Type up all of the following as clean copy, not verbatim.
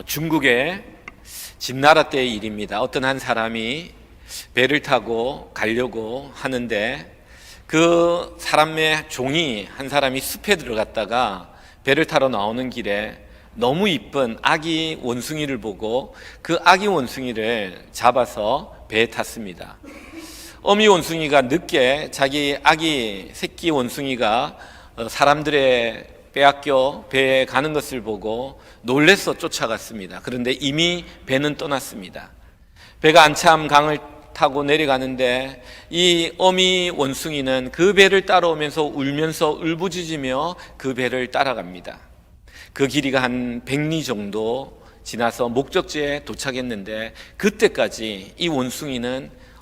중국의 진나라 때의 일입니다. 어떤 한 사람이 배를 타고 가려고 하는데 그 사람의 종이 한 사람이 숲에 들어갔다가 배를 타러 나오는 길에 너무 이쁜 아기 원숭이를 보고 그 아기 원숭이를 잡아서 배에 탔습니다. 어미 원숭이가 늦게 자기 아기 새끼 원숭이가 사람들의 빼앗겨 배에 가는 것을 보고 놀래서 쫓아갔습니다. 그런데 이미 배는 떠났습니다. 배가 한참 강을 타고 내려가는데 이 어미 원숭이는 그 배를 따라오면서 울면서 울부짖으며 그 배를 따라갑니다. 그 길이가 한 100리 정도 지나서 목적지에 도착했는데 그때까지 이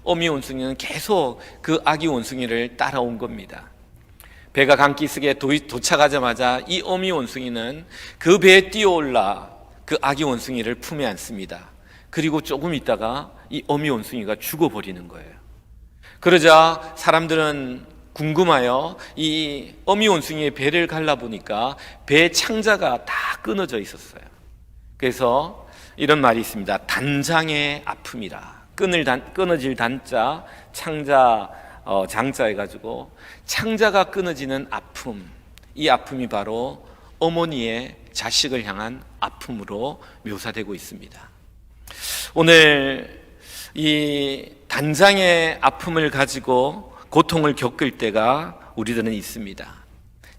어미 원숭이는 계속 그 아기 원숭이를 따라온 겁니다. 배가 강기슭에 도착하자마자 이 어미 원숭이는 그 배에 뛰어올라 그 아기 원숭이를 품에 안습니다. 그리고 조금 있다가 이 어미 원숭이가 죽어버리는 거예요. 그러자 사람들은 궁금하여 이 어미 원숭이의 배를 갈라보니까 배 창자가 다 끊어져 있었어요. 그래서 이런 말이 있습니다. 단장의 아픔이라. 끊어질 단자, 창자 장자 해가지고 창자가 끊어지는 아픔, 이 아픔이 바로 어머니의 자식을 향한 아픔으로 묘사되고 있습니다. 오늘 이 단장의 아픔을 가지고 고통을 겪을 때가 우리들은 있습니다.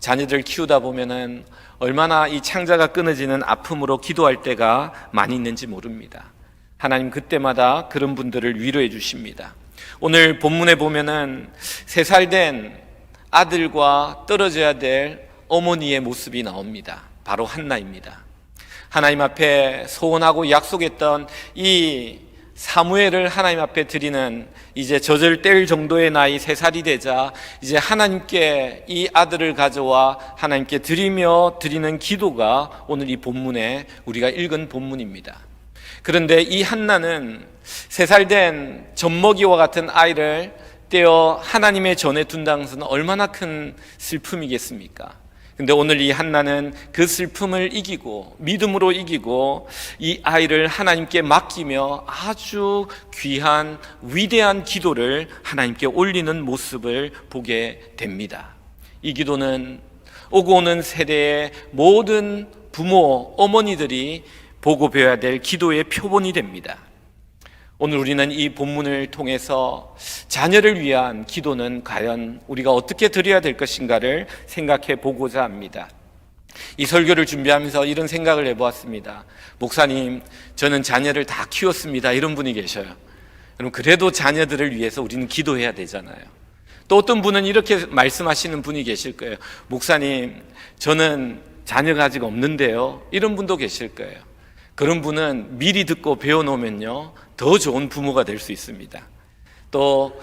자녀들 키우다 보면은 얼마나 이 창자가 끊어지는 아픔으로 기도할 때가 많이 있는지 모릅니다. 하나님 그때마다 그런 분들을 위로해 주십니다. 오늘 본문에 보면은 3살 된 아들과 떨어져야 될 어머니의 모습이 나옵니다. 바로 한나입니다. 하나님 앞에 소원하고 약속했던 이 사무엘을 하나님 앞에 드리는 이제 젖을 뗄 정도의 나이 3살이 되자 이제 하나님께 이 아들을 가져와 하나님께 드리는 기도가 오늘 이 본문에 우리가 읽은 본문입니다. 그런데 이 한나는 3살 된 젖먹이와 같은 아이를 떼어 하나님의 전에 둔다는 것은 얼마나 큰 슬픔이겠습니까? 근데 오늘 이 한나는 그 슬픔을 이기고 믿음으로 이기고 이 아이를 하나님께 맡기며 아주 귀한 위대한 기도를 하나님께 올리는 모습을 보게 됩니다. 이 기도는 오고 오는 세대의 모든 부모, 어머니들이 보고 배워야 될 기도의 표본이 됩니다. 오늘 우리는 이 본문을 통해서 자녀를 위한 기도는 과연 우리가 어떻게 드려야 될 것인가를 생각해 보고자 합니다. 이 설교를 준비하면서 이런 생각을 해보았습니다. 목사님, 저는 자녀를 다 키웠습니다. 이런 분이 계셔요. 그럼 그래도 자녀들을 위해서 우리는 기도해야 되잖아요. 또 어떤 분은 이렇게 말씀하시는 분이 계실 거예요. 목사님, 저는 자녀가 아직 없는데요. 이런 분도 계실 거예요. 그런 분은 미리 듣고 배워놓으면요 더 좋은 부모가 될 수 있습니다. 또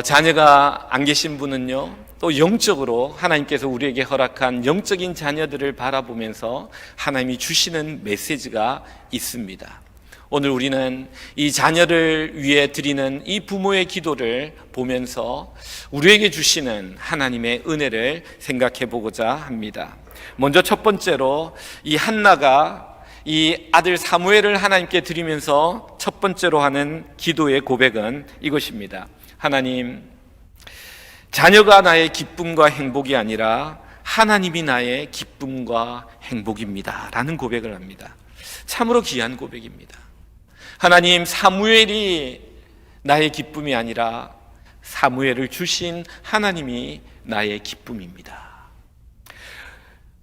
자녀가 안 계신 분은요 또 영적으로 하나님께서 우리에게 허락한 영적인 자녀들을 바라보면서 하나님이 주시는 메시지가 있습니다. 오늘 우리는 이 자녀를 위해 드리는 이 부모의 기도를 보면서 우리에게 주시는 하나님의 은혜를 생각해 보고자 합니다. 먼저 첫 번째로 이 한나가 이 아들 사무엘을 하나님께 드리면서 첫 번째로 하는 기도의 고백은 이것입니다. 하나님, 자녀가 나의 기쁨과 행복이 아니라 하나님이 나의 기쁨과 행복입니다 라는 고백을 합니다. 참으로 귀한 고백입니다. 하나님, 사무엘이 나의 기쁨이 아니라 사무엘을 주신 하나님이 나의 기쁨입니다.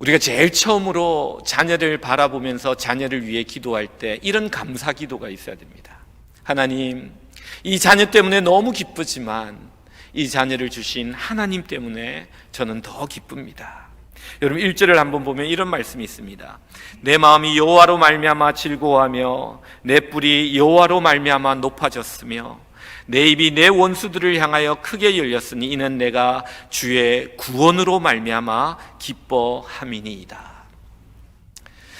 우리가 제일 처음으로 자녀를 바라보면서 자녀를 위해 기도할 때 이런 감사 기도가 있어야 됩니다. 하나님, 이 자녀 때문에 너무 기쁘지만 이 자녀를 주신 하나님 때문에 저는 더 기쁩니다. 여러분 1절을 한번 보면 이런 말씀이 있습니다. 내 마음이 여호와로 말미암아 즐거워하며 내 뿔이 여호와로 말미암아 높아졌으며 내 입이 내 원수들을 향하여 크게 열렸으니 이는 내가 주의 구원으로 말미암아 기뻐함이니이다.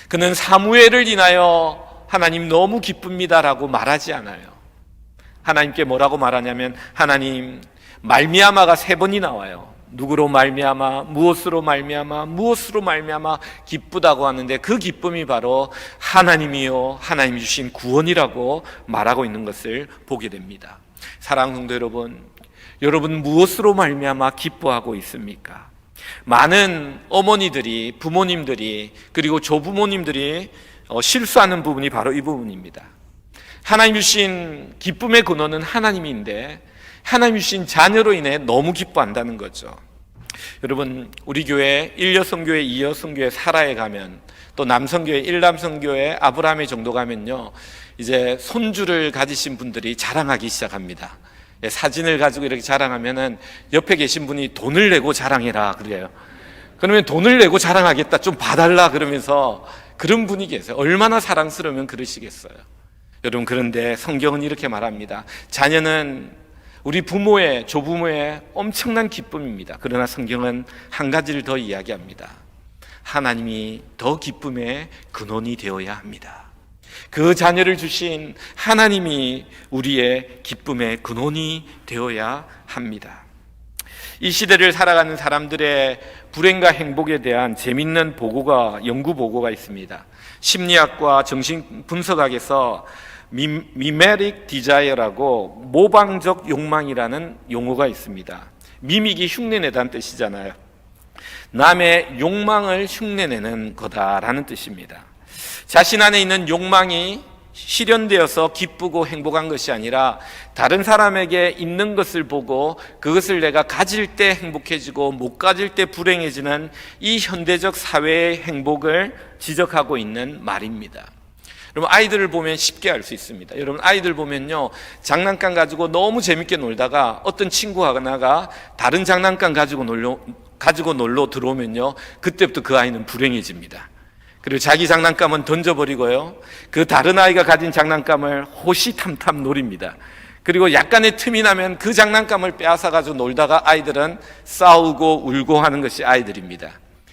그는 사무엘을 인하여 하나님 너무 기쁩니다라고 말하지 않아요. 하나님께 뭐라고 말하냐면 하나님, 말미암아가 3번이 나와요. 누구로 말미암아 무엇으로 말미암아 기쁘다고 하는데 그 기쁨이 바로 하나님이요 하나님이 주신 구원이라고 말하고 있는 것을 보게 됩니다. 사랑하는 성도 여러분, 여러분 무엇으로 말미암아 기뻐하고 있습니까? 많은 어머니들이, 부모님들이, 그리고 조부모님들이 실수하는 부분이 바로 이 부분입니다. 하나님 주신 기쁨의 근원은 하나님인데 하나님 주신 자녀로 인해 너무 기뻐한다는 거죠. 여러분, 우리 교회 1여성교회, 2여성교회 사라에 가면, 또 남성교회, 1남성교회 아브라함의 정도 가면요, 이제 손주를 가지신 분들이 자랑하기 시작합니다. 사진을 가지고 이렇게 자랑하면은 옆에 계신 분이 돈을 내고 자랑해라 그래요. 그러면 돈을 내고 자랑하겠다, 좀 봐달라 그러면서 그런 분이 계세요. 얼마나 사랑스러우면 그러시겠어요. 여러분, 그런데 성경은 이렇게 말합니다. 자녀는 우리 부모의, 조부모의 엄청난 기쁨입니다. 그러나 성경은 한 가지를 더 이야기합니다. 하나님이 더 기쁨의 근원이 되어야 합니다. 그 자녀를 주신 하나님이 우리의 기쁨의 근원이 되어야 합니다. 이 시대를 살아가는 사람들의 불행과 행복에 대한 재미있는 연구 보고가 있습니다. 심리학과 정신분석학에서 미메릭 디자이어라고 모방적 욕망이라는 용어가 있습니다. 미믹이 흉내내다는 뜻이잖아요. 남의 욕망을 흉내내는 거다라는 뜻입니다. 자신 안에 있는 욕망이 실현되어서 기쁘고 행복한 것이 아니라 다른 사람에게 있는 것을 보고 그것을 내가 가질 때 행복해지고 못 가질 때 불행해지는 이 현대적 사회의 행복을 지적하고 있는 말입니다. 여러분, 아이들을 보면 쉽게 알 수 있습니다. 여러분, 아이들 보면요, 장난감 가지고 너무 재밌게 놀다가 어떤 친구 하나가 다른 장난감 가지고 놀러 들어오면요, 그때부터 그 아이는 불행해집니다. 그리고 자기 장난감은 던져버리고요, 그 다른 아이가 가진 장난감을 호시탐탐 노립니다. 그리고 약간의 틈이 나면 그 장난감을 빼앗아가지고 놀다가 아이들은 싸우고 울고 하는 것이 아이들입니다.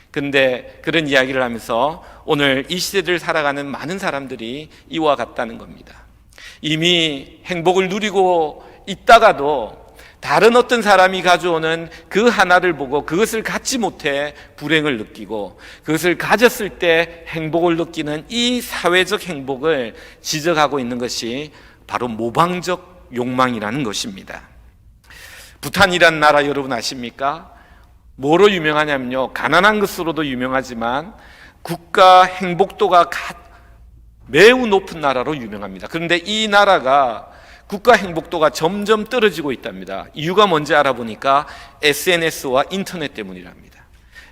근데 그런 이야기를 하면서 오늘 이 시대를 살아가는 많은 사람들이 이와 같다는 겁니다. 이미 행복을 누리고 있다가도 다른 어떤 사람이 가져오는 그 하나를 보고 그것을 갖지 못해 불행을 느끼고, 그것을 가졌을 때 행복을 느끼는 이 사회적 행복을 지적하고 있는 것이 바로 모방적 욕망이라는 것입니다. 부탄이라는 나라 여러분 아십니까? 뭐로 유명하냐면요, 가난한 것으로도 유명하지만 국가 행복도가 매우 높은 나라로 유명합니다. 그런데 이 나라가 국가 행복도가 점점 떨어지고 있답니다. 이유가 뭔지 알아보니까 SNS와 인터넷 때문이랍니다.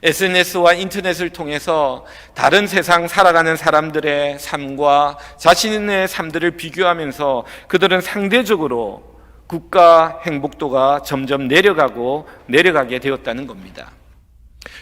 SNS와 인터넷을 통해서 다른 세상 살아가는 사람들의 삶과 자신의 삶들을 비교하면서 그들은 상대적으로 국가 행복도가 점점 내려가게 되었다는 겁니다.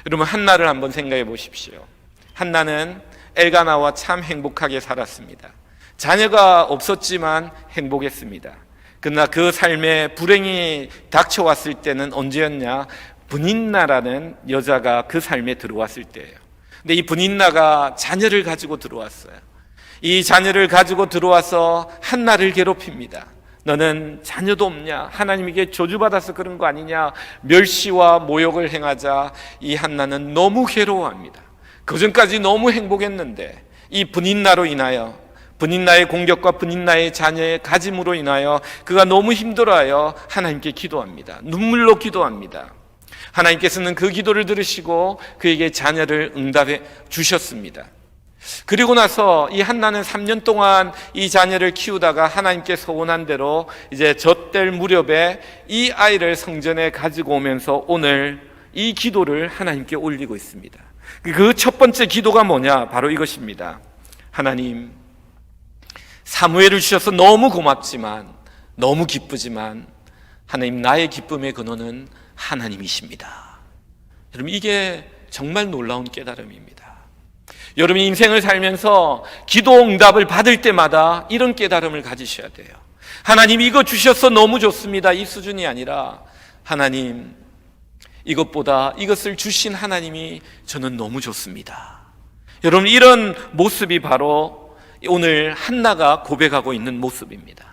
여러분, 한나를 한번 생각해 보십시오. 한나는 엘가나와 참 행복하게 살았습니다. 자녀가 없었지만 행복했습니다. 그러나 그 삶에 불행이 닥쳐왔을 때는 언제였냐? 브닌나라는 여자가 그 삶에 들어왔을 때예요. 근데 이 브닌나가 자녀를 가지고 들어왔어요. 이 자녀를 가지고 들어와서 한나를 괴롭힙니다. 너는 자녀도 없냐? 하나님에게 저주받아서 그런 거 아니냐? 멸시와 모욕을 행하자 이 한나는 너무 괴로워합니다. 그전까지 너무 행복했는데 이 브닌나로 인하여, 브닌나의 공격과 브닌나의 자녀의 가짐으로 인하여 그가 너무 힘들어하여 하나님께 기도합니다. 눈물로 기도합니다. 하나님께서는 그 기도를 들으시고 그에게 자녀를 응답해 주셨습니다. 그리고 나서 이 한나는 3년 동안 이 자녀를 키우다가 하나님께 소원한 대로 이제 젖될 무렵에 이 아이를 성전에 가지고 오면서 오늘 이 기도를 하나님께 올리고 있습니다. 그 첫 번째 기도가 뭐냐? 바로 이것입니다. 하나님, 사무엘을 주셔서 너무 고맙지만, 너무 기쁘지만 하나님, 나의 기쁨의 근원은 하나님이십니다. 여러분, 이게 정말 놀라운 깨달음입니다. 여러분, 인생을 살면서 기도 응답을 받을 때마다 이런 깨달음을 가지셔야 돼요. 하나님, 이거 주셔서 너무 좋습니다, 이 수준이 아니라 하나님, 이것보다 이것을 주신 하나님이 저는 너무 좋습니다. 여러분, 이런 모습이 바로 오늘 한나가 고백하고 있는 모습입니다.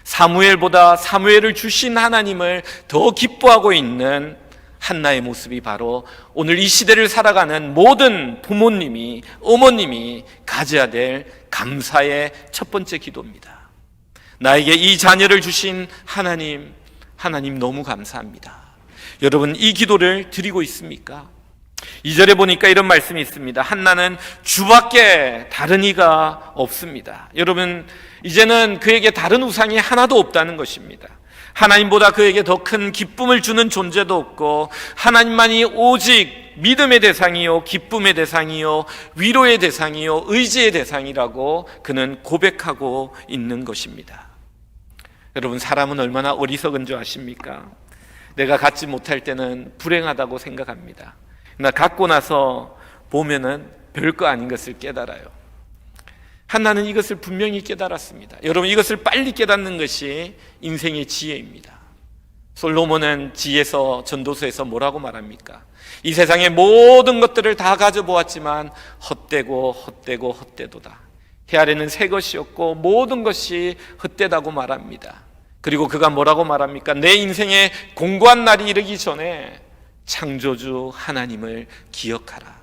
사무엘보다 사무엘을 주신 하나님을 더 기뻐하고 있는 한나의 모습이 바로 오늘 이 시대를 살아가는 모든 부모님이, 어머님이 가져야 될 감사의 첫 번째 기도입니다. 나에게 이 자녀를 주신 하나님 너무 감사합니다. 여러분, 이 기도를 드리고 있습니까? 2절에 보니까 이런 말씀이 있습니다. 한나는 주밖에 다른 이가 없습니다. 여러분, 이제는 그에게 다른 우상이 하나도 없다는 것입니다. 하나님보다 그에게 더 큰 기쁨을 주는 존재도 없고, 하나님만이 오직 믿음의 대상이요, 기쁨의 대상이요, 위로의 대상이요, 의지의 대상이라고 그는 고백하고 있는 것입니다. 여러분, 사람은 얼마나 어리석은 줄 아십니까? 내가 갖지 못할 때는 불행하다고 생각합니다. 그러나 갖고 나서 보면은 별거 아닌 것을 깨달아요. 한나는 이것을 분명히 깨달았습니다. 여러분, 이것을 빨리 깨닫는 것이 인생의 지혜입니다. 솔로몬은 지혜서 전도서에서 뭐라고 말합니까? 이 세상의 모든 것들을 다 가져보았지만 헛되도다. 해 아래는 새 것이 없고 모든 것이 헛되다고 말합니다. 그리고 그가 뭐라고 말합니까? 내 인생의 공고한 날이 이르기 전에 창조주 하나님을 기억하라.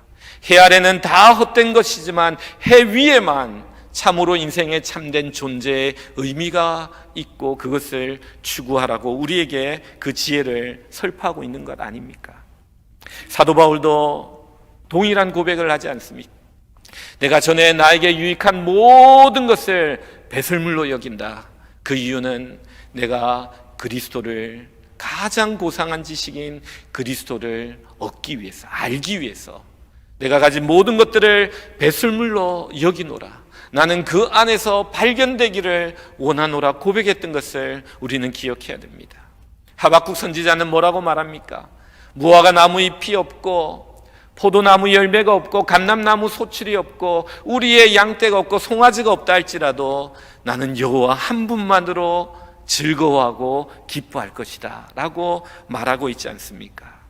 해 아래는 다 헛된 것이지만 해 위에만 참으로 인생의 참된 존재의 의미가 있고 그것을 추구하라고 우리에게 그 지혜를 설파하고 있는 것 아닙니까? 사도 바울도 동일한 고백을 하지 않습니까? 내가 전에 나에게 유익한 모든 것을 배설물로 여긴다. 그 이유는 내가 그리스도를, 가장 고상한 지식인 그리스도를 얻기 위해서, 알기 위해서 내가 가진 모든 것들을 배설물로 여기노라. 나는 그 안에서 발견되기를 원하노라 고백했던 것을 우리는 기억해야 됩니다. 하박국 선지자는 뭐라고 말합니까? 무화과 나무 잎이 없고 포도나무 열매가 없고 감람나무 소출이 없고 우리의 양떼가 없고 송아지가 없다 할지라도 나는 여호와 한 분만으로 즐거워하고 기뻐할 것이다 라고 말하고 있지 않습니까?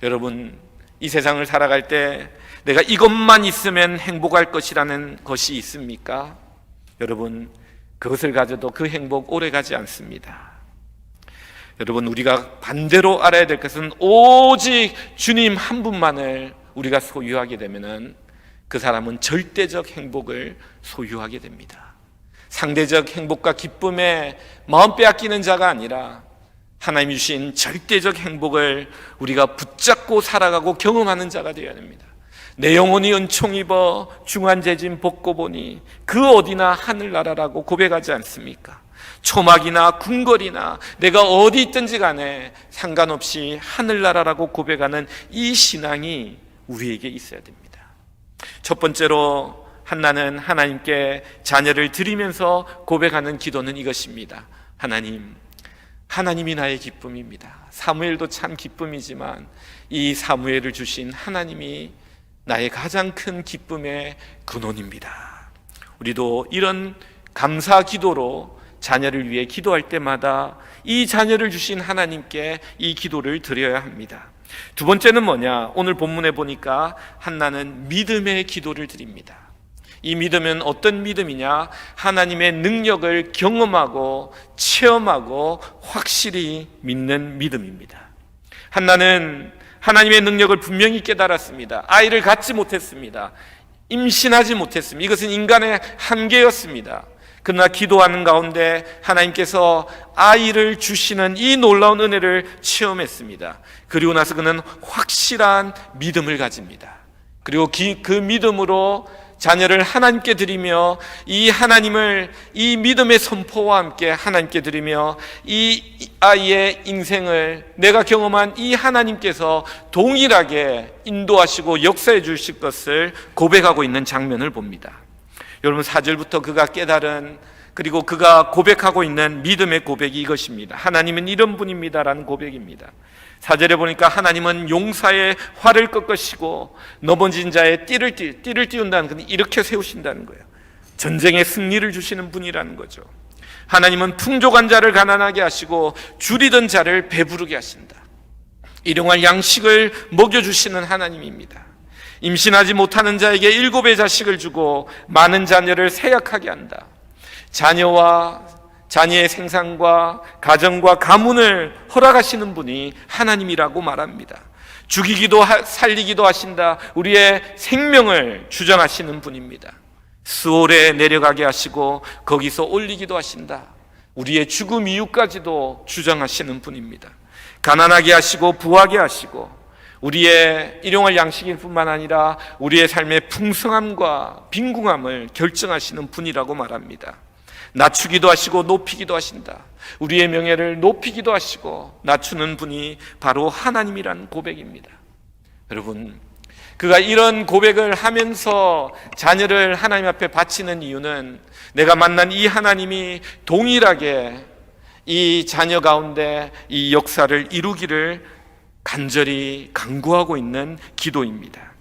여러분, 이 세상을 살아갈 때 내가 이것만 있으면 행복할 것이라는 것이 있습니까? 여러분, 그것을 가져도 그 행복 오래 가지 않습니다. 여러분, 우리가 반대로 알아야 될 것은 오직 주님 한 분만을 우리가 소유하게 되면은 그 사람은 절대적 행복을 소유하게 됩니다. 상대적 행복과 기쁨에 마음 빼앗기는 자가 아니라 하나님이 주신 절대적 행복을 우리가 붙잡고 살아가고 경험하는 자가 되어야 됩니다. 내 영혼이 은총 입어 중환제진 벗고 보니 그 어디나 하늘나라라고 고백하지 않습니까? 초막이나 궁궐이나 내가 어디 있든지 간에 상관없이 하늘나라라고 고백하는 이 신앙이 우리에게 있어야 됩니다. 첫 번째로 한나는 하나님께 자녀를 드리면서 고백하는 기도는 이것입니다. 하나님이 나의 기쁨입니다. 사무엘도 참 기쁨이지만 이 사무엘을 주신 하나님이 나의 가장 큰 기쁨의 근원입니다. 우리도 이런 감사 기도로 자녀를 위해 기도할 때마다 이 자녀를 주신 하나님께 이 기도를 드려야 합니다. 두 번째는 뭐냐? 오늘 본문에 보니까 한나는 믿음의 기도를 드립니다. 이 믿음은 어떤 믿음이냐? 하나님의 능력을 경험하고 체험하고 확실히 믿는 믿음입니다. 한나는 하나님의 능력을 분명히 깨달았습니다. 아이를 갖지 못했습니다. 임신하지 못했습니다. 이것은 인간의 한계였습니다. 그러나 기도하는 가운데 하나님께서 아이를 주시는 이 놀라운 은혜를 체험했습니다. 그리고 나서 그는 확실한 믿음을 가집니다. 그리고 그 믿음으로 자녀를 하나님께 드리며 이 하나님을 이 믿음의 선포와 함께 하나님께 드리며 이 아이의 인생을 내가 경험한 이 하나님께서 동일하게 인도하시고 역사해 주실 것을 고백하고 있는 장면을 봅니다. 여러분, 4절부터 그가 깨달은, 그리고 그가 고백하고 있는 믿음의 고백이 이것입니다. 하나님은 이런 분입니다라는 고백입니다. 4절에 보니까 하나님은 용사의 활을 꺾으시고 넘어진 자의 띠를 띄운다는, 이렇게 세우신다는 거예요. 전쟁의 승리를 주시는 분이라는 거죠. 하나님은 풍족한 자를 가난하게 하시고 줄이던 자를 배부르게 하신다. 일용할 양식을 먹여주시는 하나님입니다. 임신하지 못하는 자에게 7의 자식을 주고 많은 자녀를 세약하게 한다. 자녀와 자녀의 생산과 가정과 가문을 허락하시는 분이 하나님이라고 말합니다. 죽이기도 살리기도 하신다. 우리의 생명을 주장하시는 분입니다. 스올에 내려가게 하시고 거기서 올리기도 하신다. 우리의 죽음 이후까지도 주장하시는 분입니다. 가난하게 하시고 부하게 하시고 우리의 일용할 양식일 뿐만 아니라 우리의 삶의 풍성함과 빈궁함을 결정하시는 분이라고 말합니다. 낮추기도 하시고 높이기도 하신다. 우리의 명예를 높이기도 하시고 낮추는 분이 바로 하나님이라는 고백입니다. 여러분, 그가 이런 고백을 하면서 자녀를 하나님 앞에 바치는 이유는 내가 만난 이 하나님이 동일하게 이 자녀 가운데 이 역사를 이루기를 간절히 간구하고 있는 기도입니다.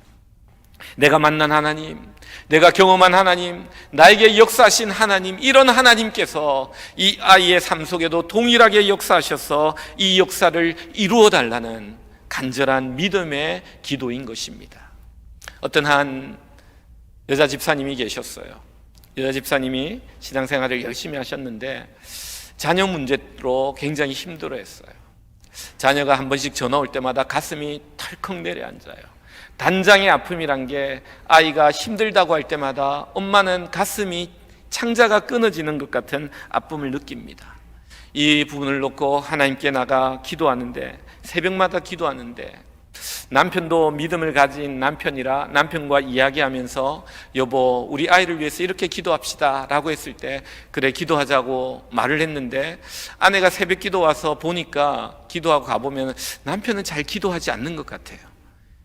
내가 만난 하나님, 내가 경험한 하나님, 나에게 역사하신 하나님, 이런 하나님께서 이 아이의 삶 속에도 동일하게 역사하셔서 이 역사를 이루어 달라는 간절한 믿음의 기도인 것입니다. 어떤 한 여자 집사님이 계셨어요. 여자 집사님이 신앙생활을 열심히 하셨는데 자녀 문제로 굉장히 힘들어했어요. 자녀가 한 번씩 전화 올 때마다 가슴이 털컥 내려앉아요. 단장의 아픔이란 게 아이가 힘들다고 할 때마다 엄마는 가슴이 창자가 끊어지는 것 같은 아픔을 느낍니다. 이 부분을 놓고 하나님께 나가 기도하는데, 새벽마다 기도하는데, 남편도 믿음을 가진 남편이라 남편과 이야기하면서 여보, 우리 아이를 위해서 이렇게 기도합시다 라고 했을 때 그래 기도하자고 말을 했는데, 아내가 새벽 기도 와서 보니까 기도하고 가보면 남편은 잘 기도하지 않는 것 같아요.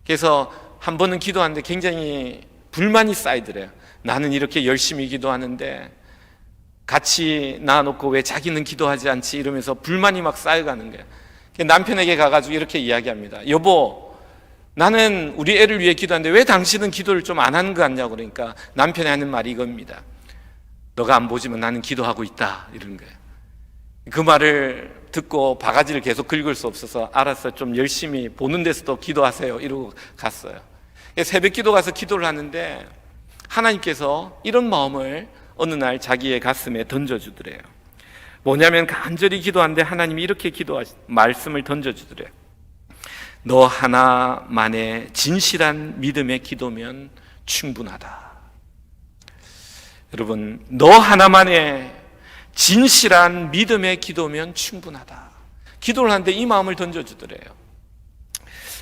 그래서 한 번은 기도하는데 굉장히 불만이 쌓이더래요. 나는 이렇게 열심히 기도하는데 같이 놔놓고 왜 자기는 기도하지 않지, 이러면서 불만이 막 쌓여가는 거예요. 남편에게 가가지고 이렇게 이야기합니다. 여보, 나는 우리 애를 위해 기도하는데 왜 당신은 기도를 좀 안 하는 거 같냐고. 그러니까 남편이 하는 말이 이겁니다. 너가 안 보지만 나는 기도하고 있다, 이런 거예요. 그 말을 듣고 바가지를 계속 긁을 수 없어서 알았어, 좀 열심히 보는 데서도 기도하세요, 이러고 갔어요. 새벽 기도 가서 기도를 하는데 하나님께서 이런 마음을 어느 날 자기의 가슴에 던져주더래요. 뭐냐면 간절히 기도하는데 하나님이 이렇게 말씀을 던져주더래요. 너 하나만의 진실한 믿음의 기도면 충분하다. 여러분, 너 하나만의 진실한 믿음의 기도면 충분하다. 기도를 하는데 이 마음을 던져주더래요.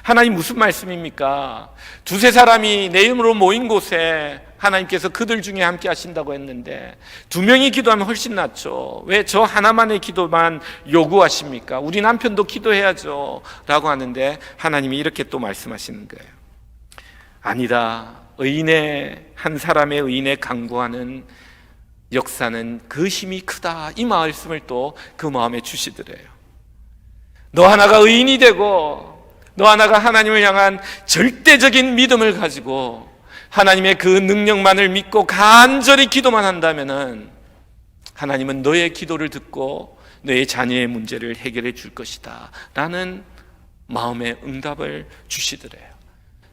하나님 무슨 말씀입니까? 두세 사람이 내 이름으로 모인 곳에 하나님께서 그들 중에 함께 하신다고 했는데 2명이 기도하면 훨씬 낫죠. 왜 저 하나만의 기도만 요구하십니까? 우리 남편도 기도해야죠 라고 하는데 하나님이 이렇게 또 말씀하시는 거예요. 아니다. 한 사람의 의인의 간구하는 역사는 그 힘이 크다. 이 말씀을 또 그 마음에 주시더래요. 너 하나가 의인이 되고 너 하나가 하나님을 향한 절대적인 믿음을 가지고 하나님의 그 능력만을 믿고 간절히 기도만 한다면은 하나님은 너의 기도를 듣고 너의 자녀의 문제를 해결해 줄 것이다 라는 마음의 응답을 주시더래요.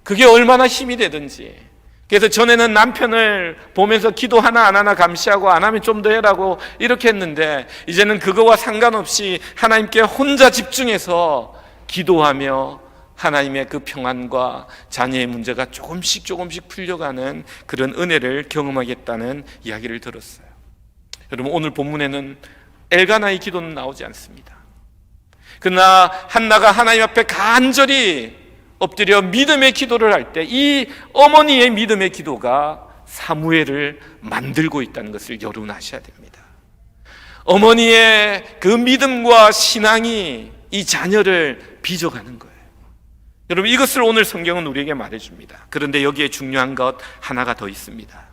그게 얼마나 힘이 되든지. 그래서 전에는 남편을 보면서 기도 하나 안 하나 감시하고 안 하면 좀 더 해라고 이렇게 했는데 이제는 그거와 상관없이 하나님께 혼자 집중해서 기도하며 하나님의 그 평안과 자녀의 문제가 조금씩 풀려가는 그런 은혜를 경험하겠다는 이야기를 들었어요. 여러분, 오늘 본문에는 엘가나의 기도는 나오지 않습니다. 그러나 한나가 하나님 앞에 간절히 엎드려 믿음의 기도를 할 때 이 어머니의 믿음의 기도가 사무엘을 만들고 있다는 것을 여러분 아셔야 됩니다. 어머니의 그 믿음과 신앙이 이 자녀를 빚어가는 거예요. 여러분, 이것을 오늘 성경은 우리에게 말해줍니다. 그런데 여기에 중요한 것 하나가 더 있습니다.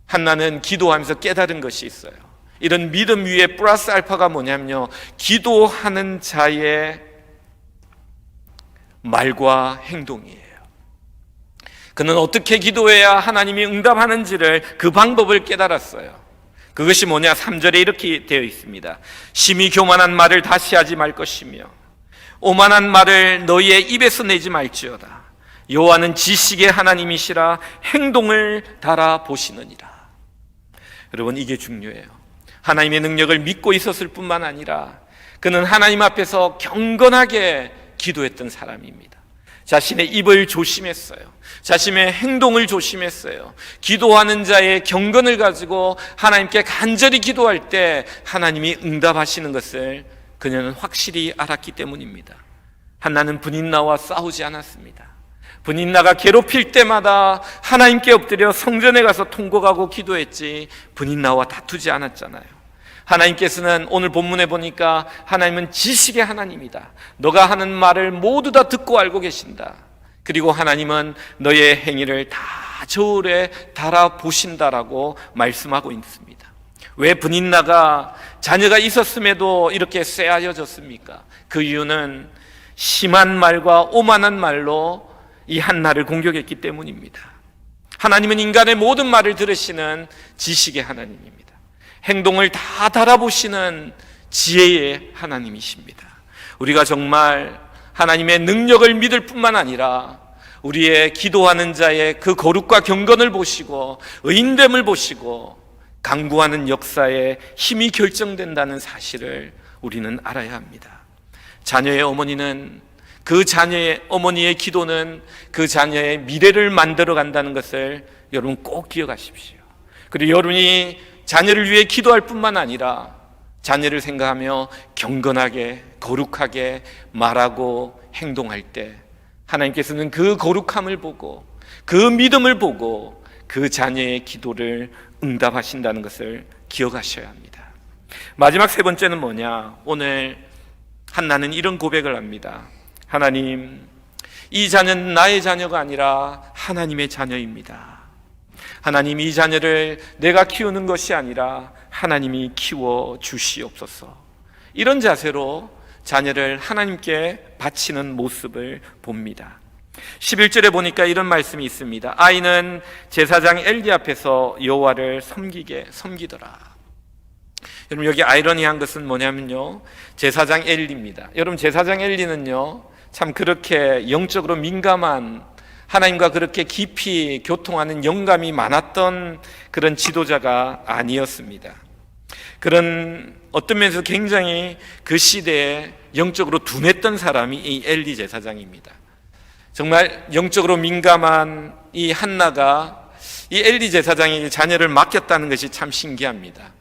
한나는 기도하면서 깨달은 것이 있어요. 이런 믿음 위에 플러스 알파가 뭐냐면요, 기도하는 자의 말과 행동이에요. 그는 어떻게 기도해야 하나님이 응답하는지를 그 방법을 깨달았어요. 그것이 뭐냐, 3절에 이렇게 되어 있습니다. 심히 교만한 말을 다시 하지 말 것이며 오만한 말을 너희의 입에서 내지 말지어다. 여호와는 지식의 하나님이시라 행동을 달아보시느니라. 여러분, 이게 중요해요. 하나님의 능력을 믿고 있었을 뿐만 아니라 그는 하나님 앞에서 경건하게 기도했던 사람입니다. 자신의 입을 조심했어요. 자신의 행동을 조심했어요. 기도하는 자의 경건을 가지고 하나님께 간절히 기도할 때 하나님이 응답하시는 것을 그녀는 확실히 알았기 때문입니다. 한나는 브닛나와 싸우지 않았습니다. 브닛나가 괴롭힐 때마다 하나님께 엎드려 성전에 가서 통곡하고 기도했지 브닛나와 다투지 않았잖아요. 하나님께서는 오늘 본문에 보니까 하나님은 지식의 하나님이다. 너가 하는 말을 모두 다 듣고 알고 계신다. 그리고 하나님은 너의 행위를 다 저울에 달아보신다라고 말씀하고 있습니다. 왜 브닛나가 자녀가 있었음에도 이렇게 쎄하여졌습니까? 그 이유는 심한 말과 오만한 말로 이 한나를 공격했기 때문입니다. 하나님은 인간의 모든 말을 들으시는 지식의 하나님입니다. 행동을 다 달아보시는 지혜의 하나님이십니다. 우리가 정말 하나님의 능력을 믿을 뿐만 아니라 우리의 기도하는 자의 그 거룩과 경건을 보시고 의인됨을 보시고 강구하는 역사에 힘이 결정된다는 사실을 우리는 알아야 합니다. 자녀의 어머니는 그 자녀의 어머니의 기도는 그 자녀의 미래를 만들어 간다는 것을 여러분 꼭 기억하십시오. 그리고 여러분이 자녀를 위해 기도할 뿐만 아니라 자녀를 생각하며 경건하게 거룩하게 말하고 행동할 때 하나님께서는 그 거룩함을 보고 그 믿음을 보고 그 자녀의 기도를 응답하신다는 것을 기억하셔야 합니다. 마지막 세 번째는 뭐냐? 오늘 한나는 이런 고백을 합니다. 하나님, 이 자녀는 나의 자녀가 아니라 하나님의 자녀입니다. 하나님, 이 자녀를 내가 키우는 것이 아니라 하나님이 키워 주시옵소서. 이런 자세로 자녀를 하나님께 바치는 모습을 봅니다. 11절에 보니까 이런 말씀이 있습니다. 아이는 제사장 엘리 앞에서 여호와를 섬기더라. 여러분, 여기 아이러니한 것은 뭐냐면요, 제사장 엘리입니다. 여러분, 제사장 엘리는요 참 그렇게 영적으로 민감한, 하나님과 그렇게 깊이 교통하는 영감이 많았던 그런 지도자가 아니었습니다. 그런 어떤 면에서 굉장히 그 시대에 영적으로 둔했던 사람이 이 엘리 제사장입니다. 정말 영적으로 민감한 이 한나가 이 엘리 제사장에게 자녀를 맡겼다는 것이 참 신기합니다.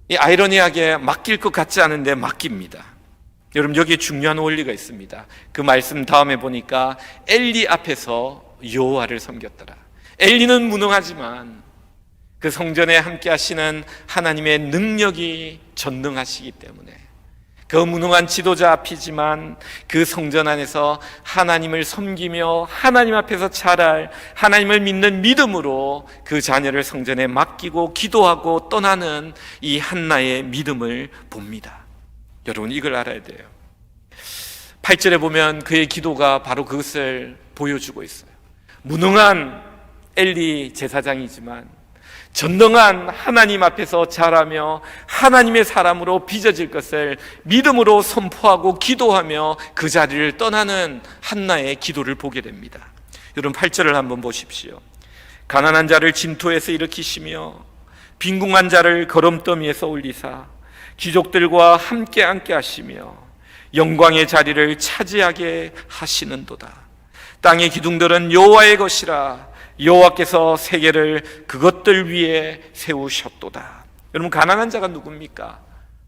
이 아이러니하게 맡길 것 같지 않은데 맡깁니다. 여러분, 여기에 중요한 원리가 있습니다. 그 말씀 다음에 보니까 엘리 앞에서 여호와를 섬겼더라. 엘리는 무능하지만 그 성전에 함께 하시는 하나님의 능력이 전능하시기 때문에 그 무능한 지도자 앞이지만 그 성전 안에서 하나님을 섬기며 하나님 앞에서 자랄 하나님을 믿는 믿음으로 그 자녀를 성전에 맡기고 기도하고 떠나는 이 한나의 믿음을 봅니다. 여러분, 이걸 알아야 돼요. 8절에 보면 그의 기도가 바로 그것을 보여주고 있어요. 무능한 엘리 제사장이지만 전능한 하나님 앞에서 자라며 하나님의 사람으로 빚어질 것을 믿음으로 선포하고 기도하며 그 자리를 떠나는 한나의 기도를 보게 됩니다. 여러분, 8절을 한번 보십시오. 가난한 자를 진토에서 일으키시며 빈궁한 자를 거름더미에서 올리사 귀족들과 함께 앉게 하시며 영광의 자리를 차지하게 하시는도다. 땅의 기둥들은 여호와의 것이라 여호와께서 세계를 그것들 위에 세우셨도다. 여러분, 가난한 자가 누굽니까?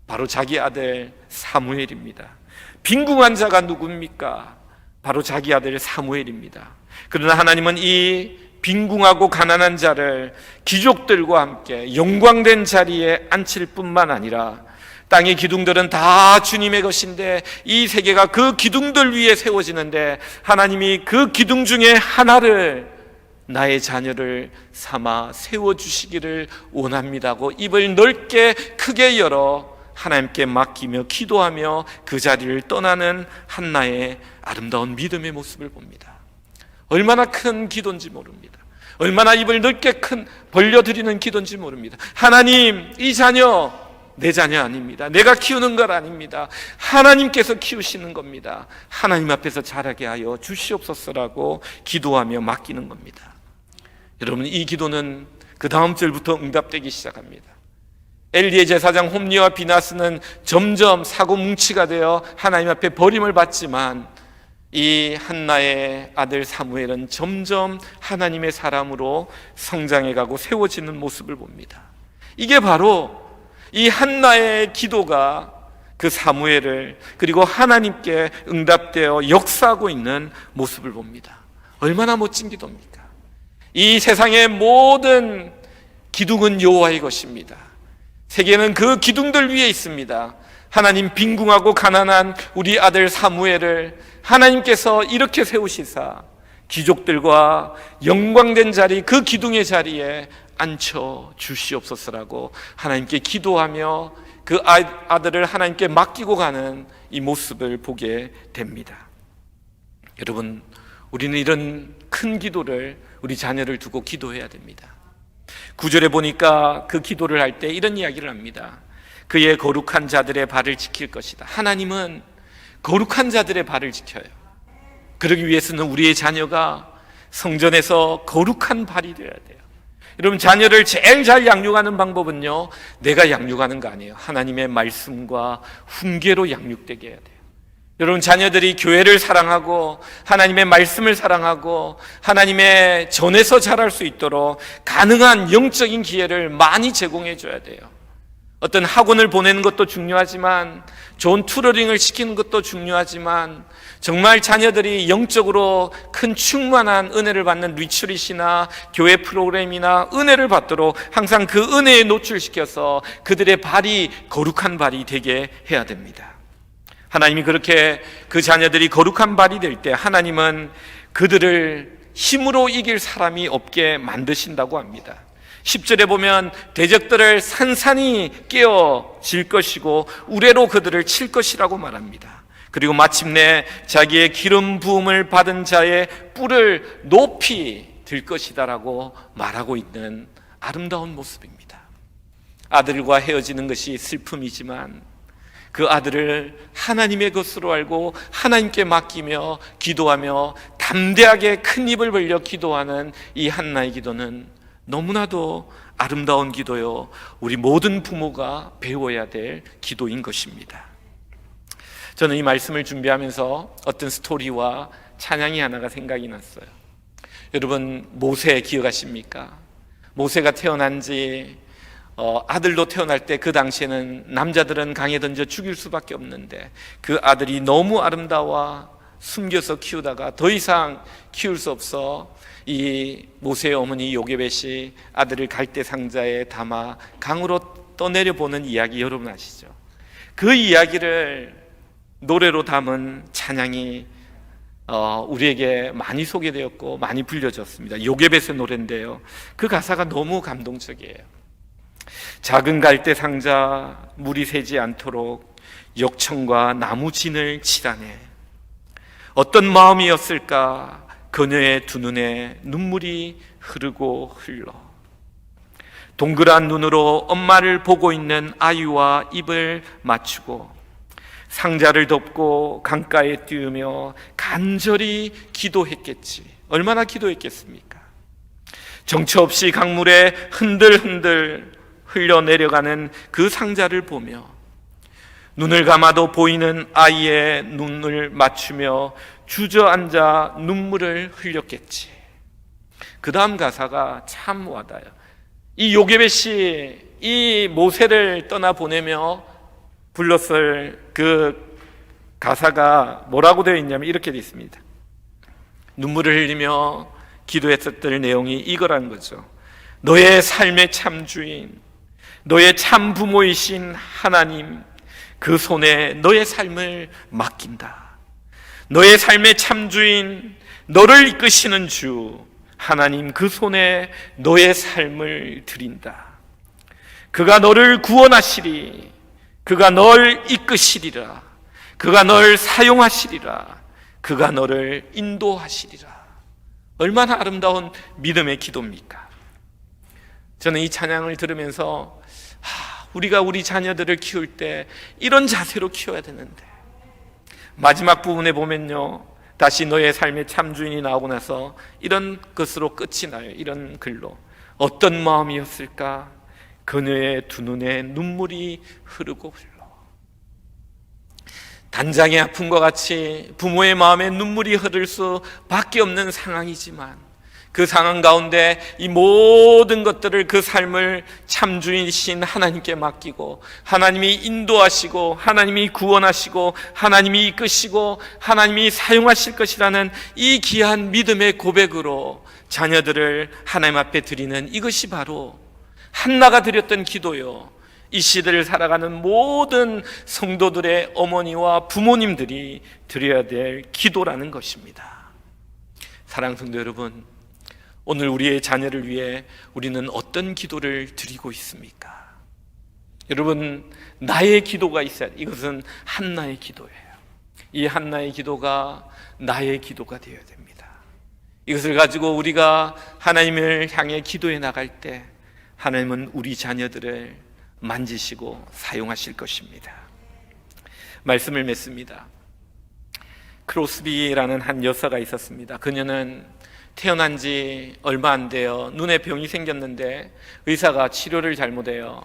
바로 자기 아들 사무엘입니다. 빈궁한 자가 누굽니까? 바로 자기 아들 사무엘입니다. 그러나 하나님은 이 빈궁하고 가난한 자를 귀족들과 함께 영광된 자리에 앉힐 뿐만 아니라 땅의 기둥들은 다 주님의 것인데 이 세계가 그 기둥들 위에 세워지는데 하나님이 그 기둥 중에 하나를 나의 자녀를 삼아 세워주시기를 원합니다고 입을 넓게 크게 열어 하나님께 맡기며 기도하며 그 자리를 떠나는 한나의 아름다운 믿음의 모습을 봅니다. 얼마나 큰 기도인지 모릅니다. 얼마나 입을 넓게 벌려드리는 기도인지 모릅니다. 하나님, 이 자녀 내 자녀 아닙니다. 내가 키우는 것 아닙니다. 하나님께서 키우시는 겁니다. 하나님 앞에서 자라게 하여 주시옵소서라고 기도하며 맡기는 겁니다. 여러분, 이 기도는 그 다음 절부터 응답되기 시작합니다. 엘리의 제사장 홈리와 비나스는 점점 사고뭉치가 되어 하나님 앞에 버림을 받지만 이 한나의 아들 사무엘은 점점 하나님의 사람으로 성장해가고 세워지는 모습을 봅니다. 이게 바로 이 한나의 기도가 그 사무엘을 그리고 하나님께 응답되어 역사하고 있는 모습을 봅니다. 얼마나 멋진 기도입니까? 이 세상의 모든 기둥은 여호와의 것입니다. 세계는 그 기둥들 위에 있습니다. 하나님 빈궁하고 가난한 우리 아들 사무엘을 하나님께서 이렇게 세우시사 귀족들과 영광된 자리, 그 기둥의 자리에 앉혀 주시옵소서라고 하나님께 기도하며 그 아들을 하나님께 맡기고 가는 이 모습을 보게 됩니다. 여러분, 우리는 이런 큰 기도를 우리 자녀를 두고 기도해야 됩니다. 9절에 보니까 그 기도를 할 때 이런 이야기를 합니다. 그의 거룩한 자들의 발을 지킬 것이다. 하나님은 거룩한 자들의 발을 지켜요. 그러기 위해서는 우리의 자녀가 성전에서 거룩한 발이 되어야 돼요. 여러분, 자녀를 제일 잘 양육하는 방법은요, 내가 양육하는 거 아니에요. 하나님의 말씀과 훈계로 양육되게 해야 돼요. 여러분, 자녀들이 교회를 사랑하고 하나님의 말씀을 사랑하고 하나님의 전에서 자랄 수 있도록 가능한 영적인 기회를 많이 제공해 줘야 돼요. 어떤 학원을 보내는 것도 중요하지만, 좋은 튜러링을 시키는 것도 중요하지만, 정말 자녀들이 영적으로 큰 충만한 은혜를 받는 리트릿이나 교회 프로그램이나 은혜를 받도록 항상 그 은혜에 노출시켜서 그들의 발이 거룩한 발이 되게 해야 됩니다. 하나님이 그렇게 그 자녀들이 거룩한 발이 될 때 하나님은 그들을 힘으로 이길 사람이 없게 만드신다고 합니다. 10절에 보면 대적들을 산산이 깨어질 것이고 우레로 그들을 칠 것이라고 말합니다. 그리고 마침내 자기의 기름 부음을 받은 자의 뿔을 높이 들 것이다라고 말하고 있는 아름다운 모습입니다. 아들과 헤어지는 것이 슬픔이지만 그 아들을 하나님의 것으로 알고 하나님께 맡기며 기도하며 담대하게 큰 입을 벌려 기도하는 이 한나의 기도는 너무나도 아름다운 기도요, 우리 모든 부모가 배워야 될 기도인 것입니다. 저는 이 말씀을 준비하면서 어떤 스토리와 찬양이 하나가 생각이 났어요. 여러분, 모세 기억하십니까? 모세가 태어난 지 아들로 태어날 때 그 당시에는 남자들은 강에 던져 죽일 수밖에 없는데 그 아들이 너무 아름다워 숨겨서 키우다가 더 이상 키울 수 없어 이 모세의 어머니 요게벳이 아들을 갈대 상자에 담아 강으로 떠내려 보는 이야기 여러분 아시죠? 그 이야기를 노래로 담은 찬양이 우리에게 많이 소개되었고 많이 불려졌습니다. 요게벳의 노래인데요, 그 가사가 너무 감동적이에요. 작은 갈대 상자 물이 새지 않도록 역청과 나무 진을 치라네. 어떤 마음이었을까 그녀의 두 눈에 눈물이 흐르고 흘러. 동그란 눈으로 엄마를 보고 있는 아이와 입을 맞추고 상자를 덮고 강가에 띄우며 간절히 기도했겠지. 얼마나 기도했겠습니까? 정처 없이 강물에 흔들흔들 흘러내려가는 그 상자를 보며 눈을 감아도 보이는 아이의 눈을 맞추며 주저앉아 눈물을 흘렸겠지. 그 다음 가사가 참 와닿아요. 이 요게벳이 이 모세를 떠나보내며 불렀을 그 가사가 뭐라고 되어 있냐면 이렇게 되어 있습니다. 눈물을 흘리며 기도했었던 내용이 이거라는 거죠. 너의 삶의 참 주인, 너의 참 부모이신 하나님, 그 손에 너의 삶을 맡긴다. 너의 삶의 참 주인, 너를 이끄시는 주 하나님, 그 손에 너의 삶을 드린다. 그가 너를 구원하시리, 그가 널 이끄시리라, 그가 널 사용하시리라, 그가 너를 인도하시리라. 얼마나 아름다운 믿음의 기도입니까? 저는 이 찬양을 들으면서 우리가 우리 자녀들을 키울 때 이런 자세로 키워야 되는데, 마지막 부분에 보면요, 다시 너의 삶의 참주인이 나오고 나서 이런 것으로 끝이 나요. 이런 글로. 어떤 마음이었을까 그녀의 두 눈에 눈물이 흐르고 흘러. 단장의 아픔과 같이 부모의 마음에 눈물이 흐를 수밖에 없는 상황이지만 그 상황 가운데 이 모든 것들을, 그 삶을 참주이신 하나님께 맡기고 하나님이 인도하시고 하나님이 구원하시고 하나님이 이끄시고 하나님이 사용하실 것이라는 이 귀한 믿음의 고백으로 자녀들을 하나님 앞에 드리는, 이것이 바로 한나가 드렸던 기도요, 이 시대를 살아가는 모든 성도들의 어머니와 부모님들이 드려야 될 기도라는 것입니다. 사랑하는 성도 여러분, 오늘 우리의 자녀를 위해 우리는 어떤 기도를 드리고 있습니까? 여러분, 나의 기도가 있어야 돼. 이것은 한나의 기도예요. 이 한나의 기도가 나의 기도가 되어야 됩니다. 이것을 가지고 우리가 하나님을 향해 기도해 나갈 때 하나님은 우리 자녀들을 만지시고 사용하실 것입니다. 말씀을 맺습니다. 크로스비라는 한 여사가 있었습니다. 그녀는 태어난 지 얼마 안 돼요. 눈에 병이 생겼는데 의사가 치료를 잘못해요.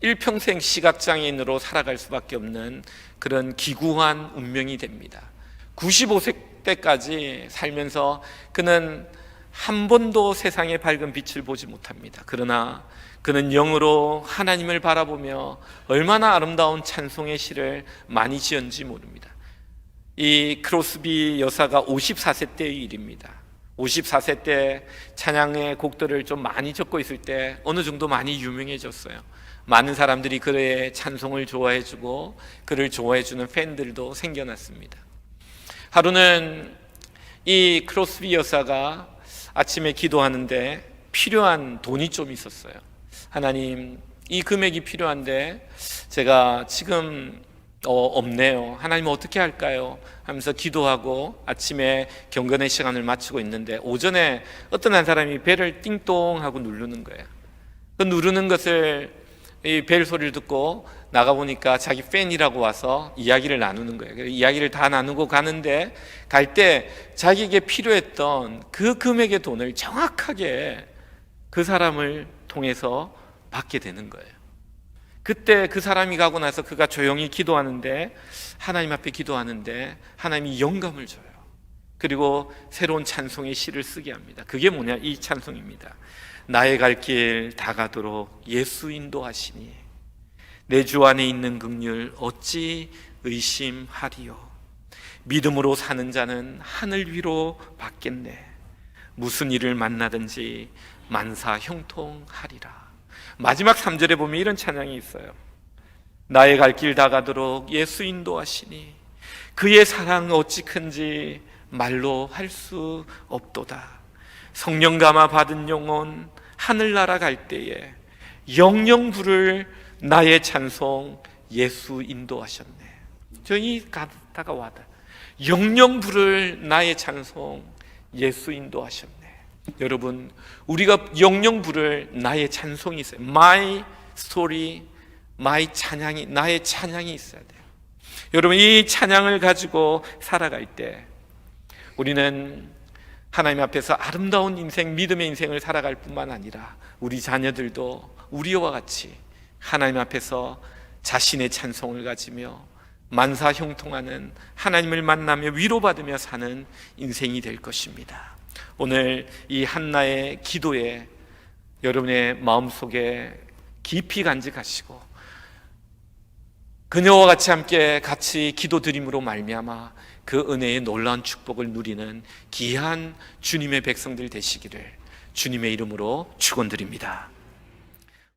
일평생 시각장애인으로 살아갈 수밖에 없는 그런 기구한 운명이 됩니다. 95세 때까지 살면서 그는 한 번도 세상의 밝은 빛을 보지 못합니다. 그러나 그는 영으로 하나님을 바라보며 얼마나 아름다운 찬송의 시를 많이 지었는지 모릅니다. 이 크로스비 여사가 54세 때의 일입니다. 54세 때 찬양의 곡들을 좀 많이 적고 있을 때 어느 정도 많이 유명해졌어요. 많은 사람들이 그의 찬송을 좋아해주고 그를 좋아해주는 팬들도 생겨났습니다. 하루는 이 크로스비 여사가 아침에 기도하는데 필요한 돈이 좀 있었어요. 하나님, 이 금액이 필요한데 제가 지금 없네요. 하나님 어떻게 할까요? 하면서 기도하고 아침에 경건의 시간을 마치고 있는데 오전에 어떤 한 사람이 벨을 띵동 하고 누르는 거예요. 그 누르는 것을, 이 벨 소리를 듣고 나가보니까 자기 팬이라고 와서 이야기를 나누는 거예요. 이야기를 다 나누고 가는데 갈 때 자기에게 필요했던 그 금액의 돈을 정확하게 그 사람을 통해서 받게 되는 거예요. 그때 그 사람이 가고 나서 그가 조용히 기도하는데, 하나님 앞에 기도하는데 하나님이 영감을 줘요. 그리고 새로운 찬송의 시를 쓰게 합니다. 그게 뭐냐? 이 찬송입니다. 나의 갈 길 다 가도록 예수 인도하시니 내 주 안에 있는 긍휼 어찌 의심하리요. 믿음으로 사는 자는 하늘 위로 받겠네. 무슨 일을 만나든지 만사 형통하리라. 마지막 3절에 보면 이런 찬양이 있어요. 나의 갈 길 다 가도록 예수 인도하시니 그의 사랑 어찌 큰지 말로 할 수 없도다. 성령 감화 받은 영혼 하늘나라 갈 때에 영영 부를 나의 찬송 예수 인도하셨네. 저희 가다가 와다. 영영 부를 나의 찬송 예수 인도하셨네. 여러분, 우리가 영영 부를 나의 찬송이 있어요. My story, my 찬양이, 나의 찬양이 있어야 돼요. 여러분, 이 찬양을 가지고 살아갈 때 우리는 하나님 앞에서 아름다운 인생, 믿음의 인생을 살아갈 뿐만 아니라 우리 자녀들도 우리와 같이 하나님 앞에서 자신의 찬송을 가지며 만사 형통하는, 하나님을 만나며 위로받으며 사는 인생이 될 것입니다. 오늘 이 한나의 기도에 여러분의 마음속에 깊이 간직하시고 그녀와 같이 함께 같이 기도드림으로 말미암아 그 은혜의 놀라운 축복을 누리는 귀한 주님의 백성들 되시기를 주님의 이름으로 축원드립니다.